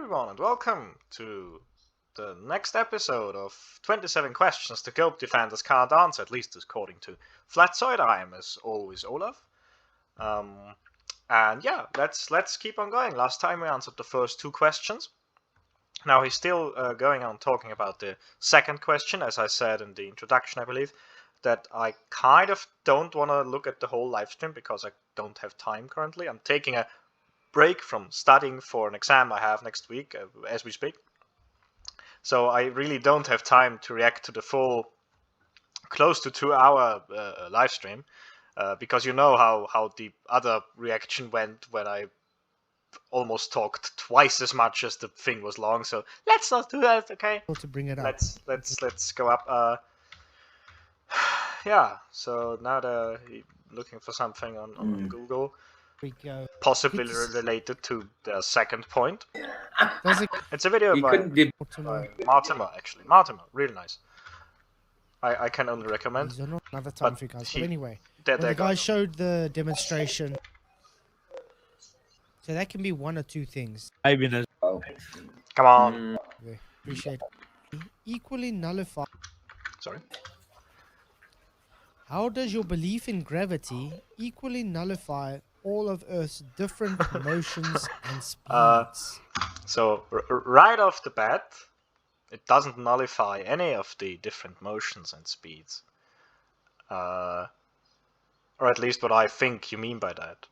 everyone, and welcome to the next episode of 27 Questions the Globe Defenders Can't Answer, at least according to Flatzoid. I am, as always, Olaf. And yeah, let's keep on going. Last time we answered the first two questions. Now he's still going on talking about the second question, as I said in the introduction, I believe, that I kind of don't want to look at the whole live stream because I don't have time currently. I'm taking a break from studying for an exam I have next week as we speak. So I really don't have time to react to the full close to 2 hour live stream because you know how the other reaction went when I almost talked twice as much as the thing was long. So let's not do that, okay? To bring it up. Let's go up. Yeah, so now they're looking for something on Google. We go. Possibly related to the second point. It's a video You by couldn't do Martimer, actually. Martimer, really nice. I can only recommend. These are not another time But for you guys. he- But anyway, There when they the go. guy showed the demonstration, so that can be one or two things. Come on. Okay, appreciate it. Equally nullify. Sorry. How does your belief in gravity equally nullify all of Earth's different motions and speeds? So right off the bat, it doesn't nullify any of the different motions and speeds. Or at least what I think you mean by that.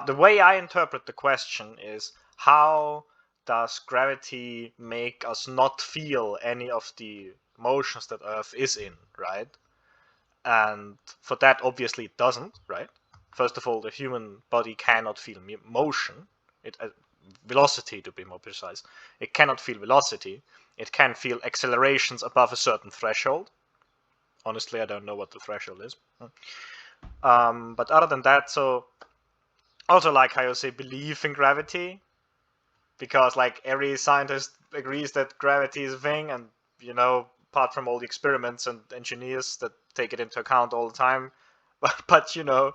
The way I interpret the question is, how does gravity make us not feel any of the motions that Earth is in, right? And for that, obviously, it doesn't, right? First of all, the human body cannot feel motion. Velocity, to be more precise. It cannot feel velocity. It can feel accelerations above a certain threshold. Honestly, I don't know what the threshold is. But other than that, so also like how you say believe in gravity, because like every scientist agrees that gravity is a thing, and you know, apart from all the experiments and engineers that take it into account all the time, but you know,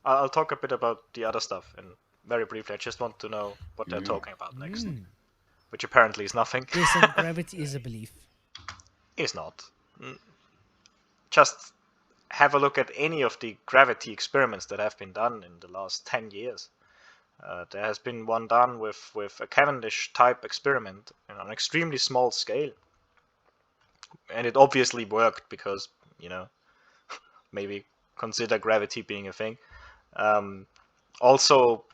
I'll talk a bit about the other stuff and very briefly. I just want to know what they're talking about next, which apparently is nothing. Yes, and gravity is a belief. Is not. Just have a look at any of the gravity experiments that have been done in the last 10 years. There has been one done with a Cavendish type experiment on an extremely small scale. And it obviously worked because, you know, maybe consider gravity being a thing. Also,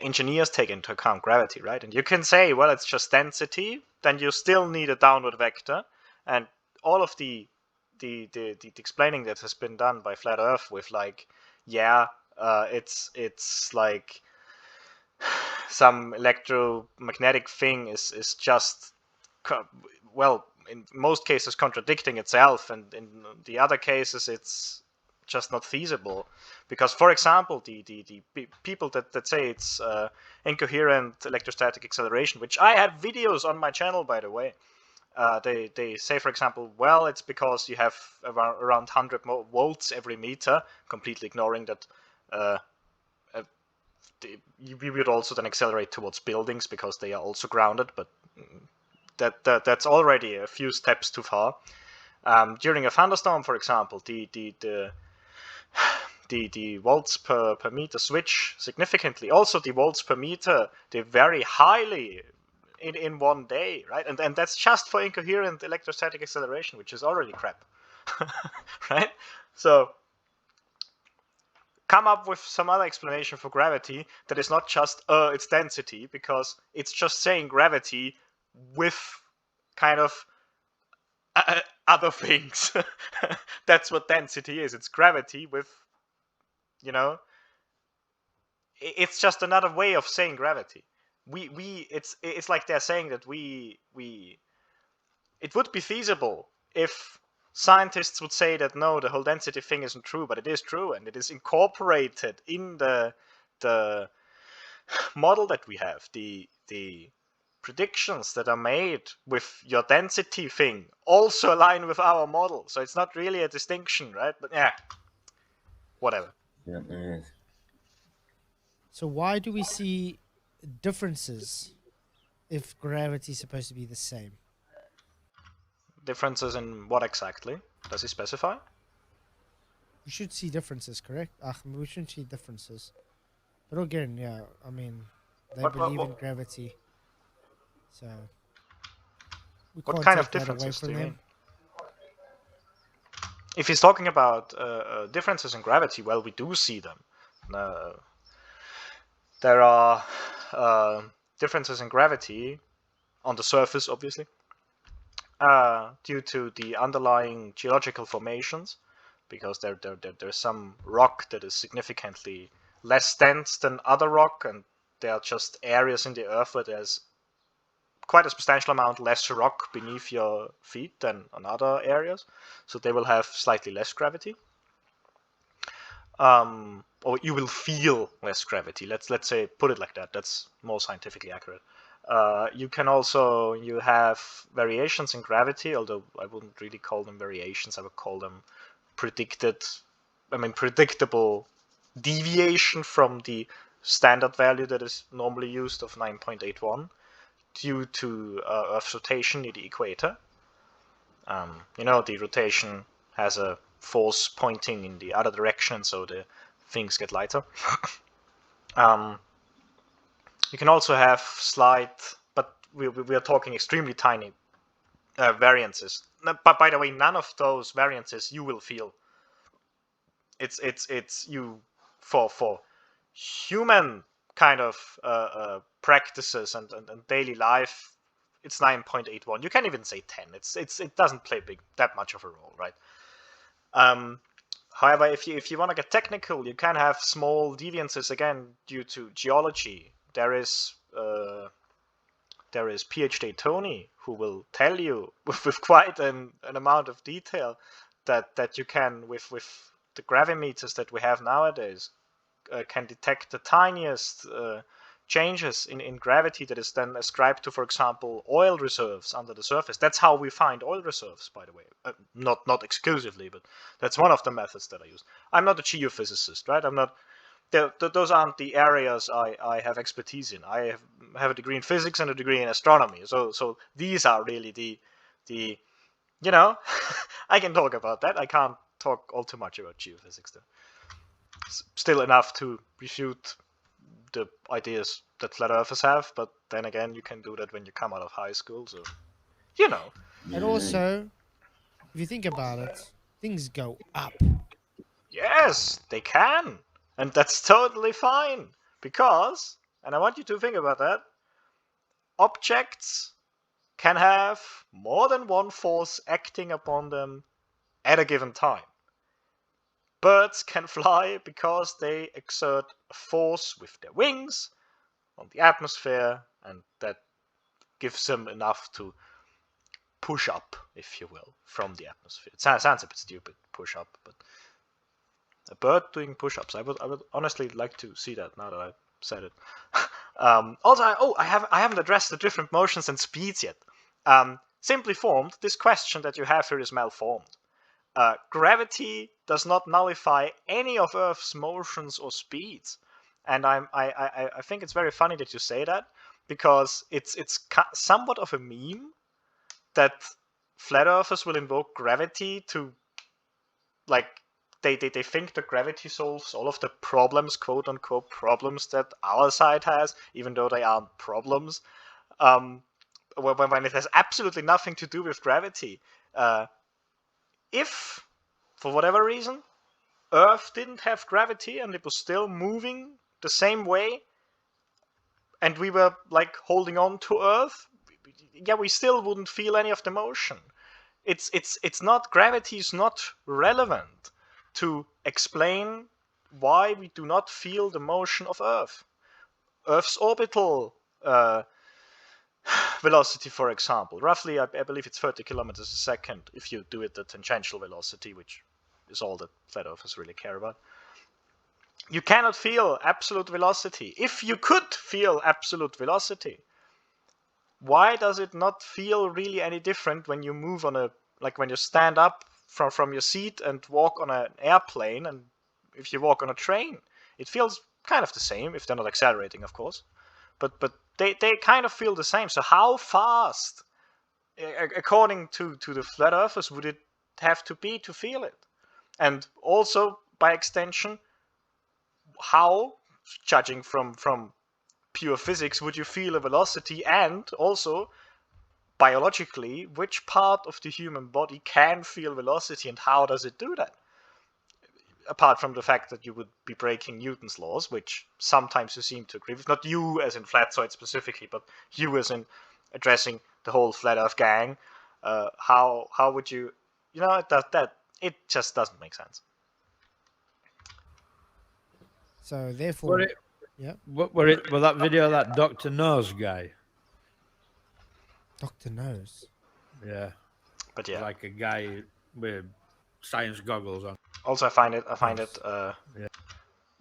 engineers take into account gravity, right? And you can say, well, it's just density, then you still need a downward vector. And all of the explaining that has been done by Flat Earth with like, yeah, it's like some electromagnetic thing is just, well, in most cases contradicting itself, and in the other cases it's just not feasible. Because, for example, the people that say it's incoherent electrostatic acceleration, which I have videos on my channel, by the way, they say, for example, well, it's because you have around 100 volts every meter, completely ignoring that we would also then accelerate towards buildings because they are also grounded, but that's already a few steps too far. During a thunderstorm, for example, the volts per meter switch significantly. Also, the volts per meter, they vary highly in one day, right? And that's just for incoherent electrostatic acceleration, which is already crap, right? So come up with some other explanation for gravity that is not just its density, because it's just saying gravity with kind of other things. That's what density is. It's gravity with, you know, it's just another way of saying gravity. It's like they're saying that it would be feasible if scientists would say that no, the whole density thing isn't true, but it is true, and it is incorporated in the model that we have. The predictions that are made with your density thing also align with our model, so it's not really a distinction, right? But yeah, whatever. Yeah. So why do we see differences if gravity is supposed to be the same? Differences in what exactly? Does he specify? We should see differences, correct? We shouldn't see differences. But again, yeah, I mean, they What what believe what, in gravity, so we what can't kind of take that away differences do from you mean? them. If he's talking about differences in gravity, well, we do see them. Uh, there are differences in gravity on the surface, obviously, due to the underlying geological formations, because there's some rock that is significantly less dense than other rock, and there are just areas in the earth where there's quite a substantial amount less rock beneath your feet than on other areas, so they will have slightly less gravity. Or you will feel less gravity. Let's say put it like that. That's more scientifically accurate. You have variations in gravity, although I wouldn't really call them variations. I would call them predictable deviation from the standard value that is normally used of 9.81 due to Earth's rotation near the equator. The rotation has a force pointing in the other direction, so the things get lighter. um, you can also have slight, but we are talking extremely tiny variances. But by the way, none of those variances you will feel. It's you for human kind of practices and daily life. It's 9.81. You can even say 10. It doesn't play that much of a role, right? However, if you want to get technical, you can have small deviances again due to geology. There is PhD Tony who will tell you with quite an amount of detail that you can with the gravimeters that we have nowadays can detect the tiniest changes in gravity that is then ascribed to, for example, oil reserves under the surface. That's how we find oil reserves, by the way. Not exclusively, but that's one of the methods that I use. I'm not a geophysicist, right? I'm not. Those aren't the areas I have expertise in. I have a degree in physics and a degree in astronomy. So these are really the I can talk about that. I can't talk all too much about geophysics though. Still enough to refute the ideas that flat earthers have, but then again, you can do that when you come out of high school, so you know. And also, if you think about it, things go up. Yes, they can, and that's totally fine because, and I want you to think about that, objects can have more than one force acting upon them at a given time. Birds can fly because they exert a force with their wings on the atmosphere, and that gives them enough to push up, if you will, from the atmosphere. It sounds a bit stupid, push up, but a bird doing push-ups. I would honestly like to see that now that I've said it. I haven't addressed the different motions and speeds yet. Simply formed, this question that you have here is malformed. Gravity does not nullify any of Earth's motions or speeds, and I think it's very funny that you say that because it's somewhat of a meme that flat earthers will invoke gravity to, like, they think that gravity solves all of the problems, quote unquote problems, that our side has, even though they aren't problems. When it has absolutely nothing to do with gravity. If for whatever reason Earth didn't have gravity and it was still moving the same way, and we were like holding on to Earth, yeah, we still wouldn't feel any of the motion. It's not, gravity is not relevant to explain why we do not feel the motion of Earth. Earth's orbital velocity, for example, roughly, I believe it's 30 kilometers a second if you do it at tangential velocity, which is all that flat earthers really care about. You cannot feel absolute velocity. If you could feel absolute velocity, why does it not feel really any different when you move on when you stand up from your seat and walk on an airplane, and if you walk on a train? It feels kind of the same, if they're not accelerating, of course. But they kind of feel the same. So how fast, according to the flat earthers, would it have to be to feel it? And also, by extension, how, judging from pure physics, would you feel a velocity? And also, biologically, which part of the human body can feel velocity, and how does it do that? Apart from the fact that you would be breaking Newton's laws, which sometimes you seem to agree with, not you as in Flatzoid specifically, but you as in addressing the whole Flat Earth gang, how would you, it just doesn't make sense. So therefore, Well, that video of that Dr. Nose guy. Dr. Nose. Yeah. But yeah, Like a guy with science goggles on. also I find it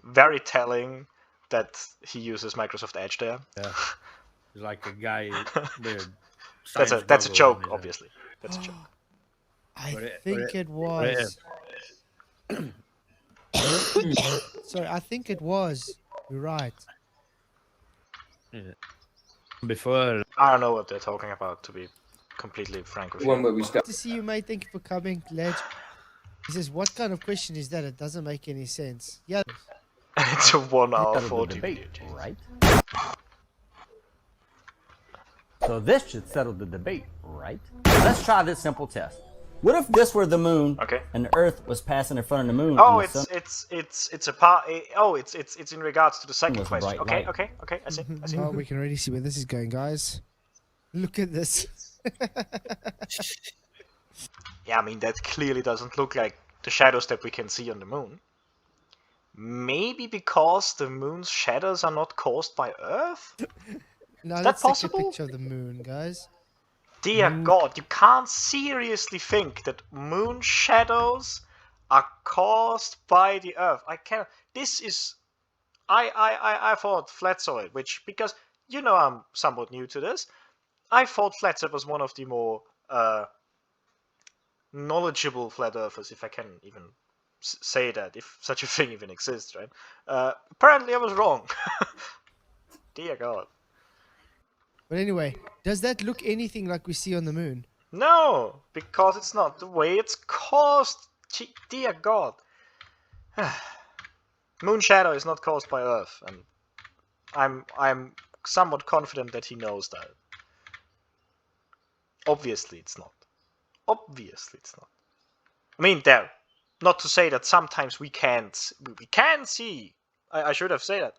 very telling that he uses Microsoft Edge there. Yeah. He's like a guy with science that's a goggles joke, on, obviously. That's a joke. I think it was. Sorry, I think it was. You're right. Yeah. Before. I don't know what they're talking about, to be completely frank with you. One where we start. To see you, mate. Thank you for coming, Ledge. He says, "What kind of question is that? It doesn't make any sense." Yeah. It's a 1 hour Settle the 40 debate, video. right? So this should settle the debate, right? Let's try this simple test. What if this were the moon Okay. and the Earth was passing in front of the moon? Oh, and the sun it's a part. Oh, it's in regards to the second was a question. bright Okay, light. okay. I see. Oh, we can already see where this is going, guys. Look at this. Yeah, I mean that clearly doesn't look like the shadows that we can see on the moon. Maybe because the moon's shadows are not caused by Earth? Now that let's take a possible? picture of the moon, guys. Dear God, you can't seriously think that moon shadows are caused by the Earth. I can't. This is. I thought Flatzoid, which, because I'm somewhat new to this, I thought Flatzoid was one of the more knowledgeable flat earthers, if I can even say that, if such a thing even exists, right? Apparently I was wrong. Dear God. But anyway, does that look anything like we see on the moon? No, because it's not the way it's caused. Dear God. Moon shadow is not caused by Earth, and I'm somewhat confident that he knows that. Obviously it's not. Obviously it's not. I mean, not to say that sometimes we can see. I should have said that.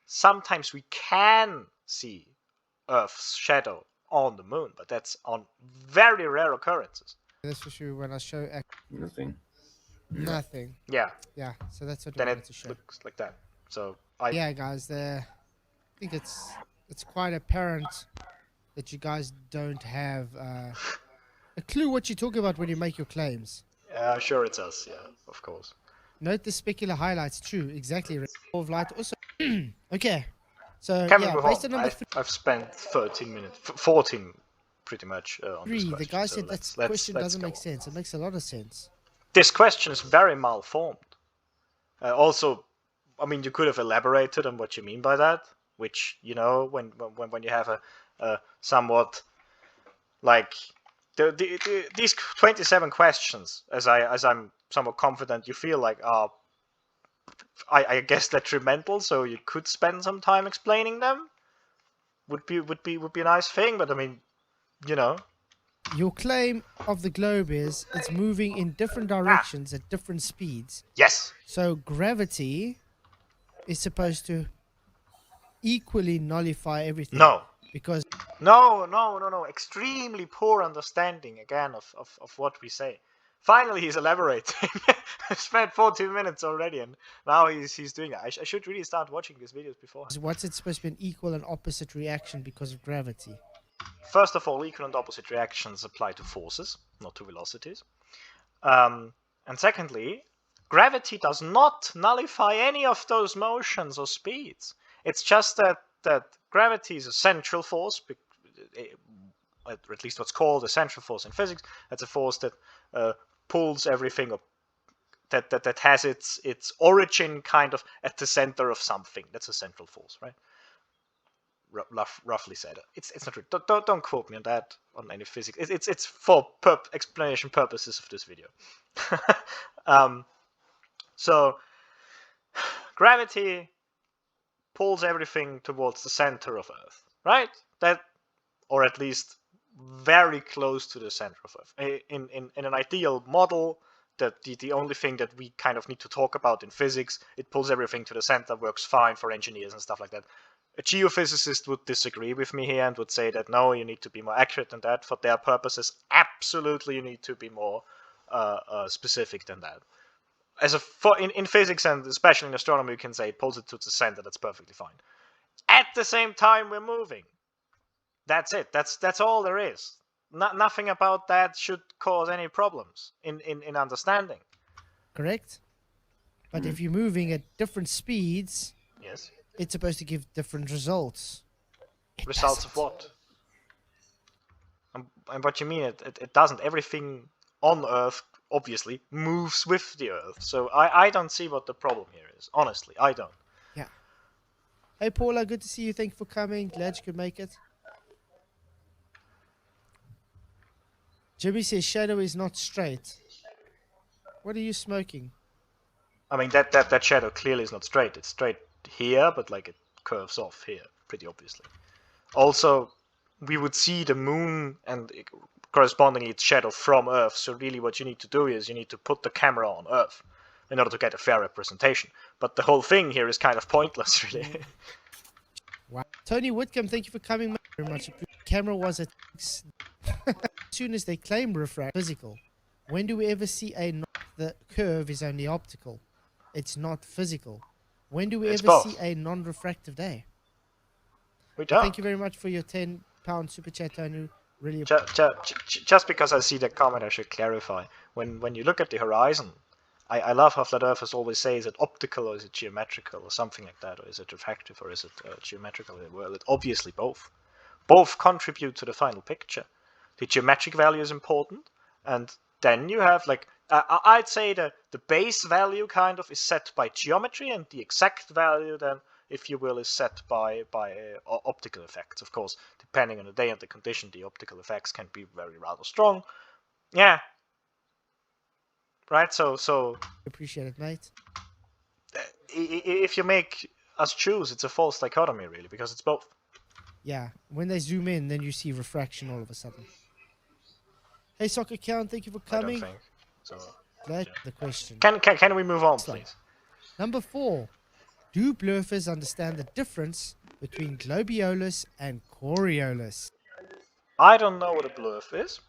Sometimes we can see Earth's shadow on the moon, but that's on very rare occurrences. That's for sure. When I show Nothing. nothing. Yeah. Yeah, so that's what Then we wanted it to show. looks like that. So Yeah, guys, I think it's quite apparent that you guys don't have a clue what you talk about when you make your claims. Sure it's us. Yeah, of course. Note the specular highlights. True, exactly. Of light also. Okay, so Can we yeah, move based on? on number I've spent 13 minutes, 14 pretty much on this 3, question. the guy so said that let's question go doesn't make on. sense. It makes a lot of sense. This question is very malformed. Also, I mean, you could have elaborated on what you mean by that, which, when you have a somewhat like these 27 questions, as I'm somewhat confident you feel like are, I guess, detrimental, so you could spend some time explaining them. Would be a nice thing, but I mean, Your claim of the globe is it's moving in different directions at different speeds. Yes. So gravity is supposed to equally nullify everything. No. Because No. Extremely poor understanding again of what we say. Finally, he's elaborating. I spent 14 minutes already, and now he's doing it. I should really start watching these videos before. what's it supposed to be an equal and opposite reaction because of gravity? First of all, equal and opposite reactions apply to forces, not to velocities. And secondly, gravity does not nullify any of those motions or speeds. It's just that gravity is a central force, or at least what's called a central force in physics. That's a force that pulls everything, or that has its origin kind of at the center of something. That's a central force, right? Roughly said. It's not true. Don't quote me on that, on any physics. It's for explanation purposes of this video. So gravity pulls everything towards the center of Earth, right? That, or at least very close to the center of Earth. In an ideal model, that the only thing that we kind of need to talk about in physics, it pulls everything to the center, works fine for engineers and stuff like that. A geophysicist would disagree with me here and would say that no, you need to be more accurate than that. For their purposes, absolutely you need to be more specific than that. In physics and especially in astronomy, you can say it pulls it to the center. That's perfectly fine. At the same time, we're moving. That's it. That's all there is. Nothing about that should cause any problems in understanding. Correct. But if you're moving at different speeds, yes, it's supposed to give different results. Results of what? And what you mean? It doesn't. Everything on Earth obviously moves with the Earth. So I don't see what the problem here is. Honestly, I don't. Yeah. Hey Paula, good to see you. Thank you for coming. Glad you could make it. Jimmy says shadow is not straight. What are you smoking? I mean that shadow clearly is not straight. It's straight here, but like it curves off here, pretty obviously. Also, we would see the moon and correspondingly its shadow from Earth. So really what you need to do is you need to put the camera on Earth in order to get a fair representation. But the whole thing here is kind of pointless, really. Wow. Tony Whitcomb, thank you for coming very much. The camera was at as soon as they claim refract physical. When do we ever see the curve is only optical? It's not physical. When do we It's ever both. see a non-refractive day? We don't. Thank you very much for your £10 super chat, Tony. Really just because I see that comment, I should clarify. When you look at the horizon, I love how flat earthers always say, is it optical or is it geometrical or something like that, or is it refractive or is it geometrical? Well, it obviously both. Both contribute to the final picture. The geometric value is important, and then you have like I'd say the base value kind of is set by geometry, and the exact value then, if you will, is set by optical effects. Of course, depending on the day and the condition, the optical effects can be rather strong. Yeah. Right. So appreciate it, mate. If you make us choose, it's a false dichotomy, really, because it's both. Yeah. When they zoom in, then you see refraction all of a sudden. Hey, Soccer Count, thank you for coming. I don't think so. Glad the question. Can we move on, please? Number 4. Do bluffers understand the difference between globiolus and Coriolis? I don't know what a bluff is.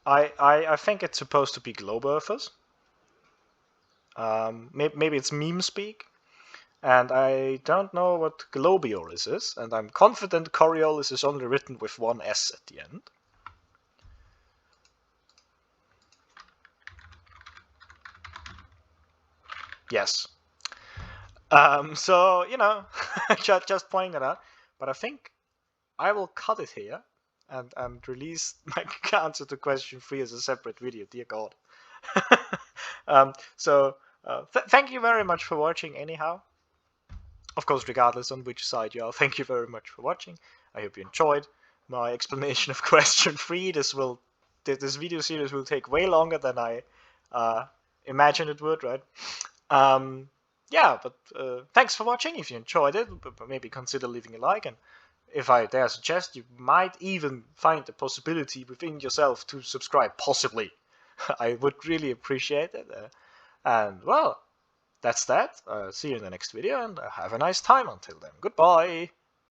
I think it's supposed to be globe earthers. Maybe it's meme speak. And I don't know what globiolus is. And I'm confident Coriolis is only written with one S at the end. Yes. So, you know, just pointing that out. But I think I will cut it here and release my answer to question 3 as a separate video. Dear God. Thank you very much for watching anyhow. Of course, regardless on which side you are, thank you very much for watching. I hope you enjoyed my explanation of question 3. This video series will take way longer than I imagined it would, right? Yeah, but thanks for watching. If you enjoyed it, maybe consider leaving a like, and if I dare suggest, you might even find the possibility within yourself to subscribe, possibly. I would really appreciate it. And well, that's that. See you in the next video, and have a nice time until then. Goodbye!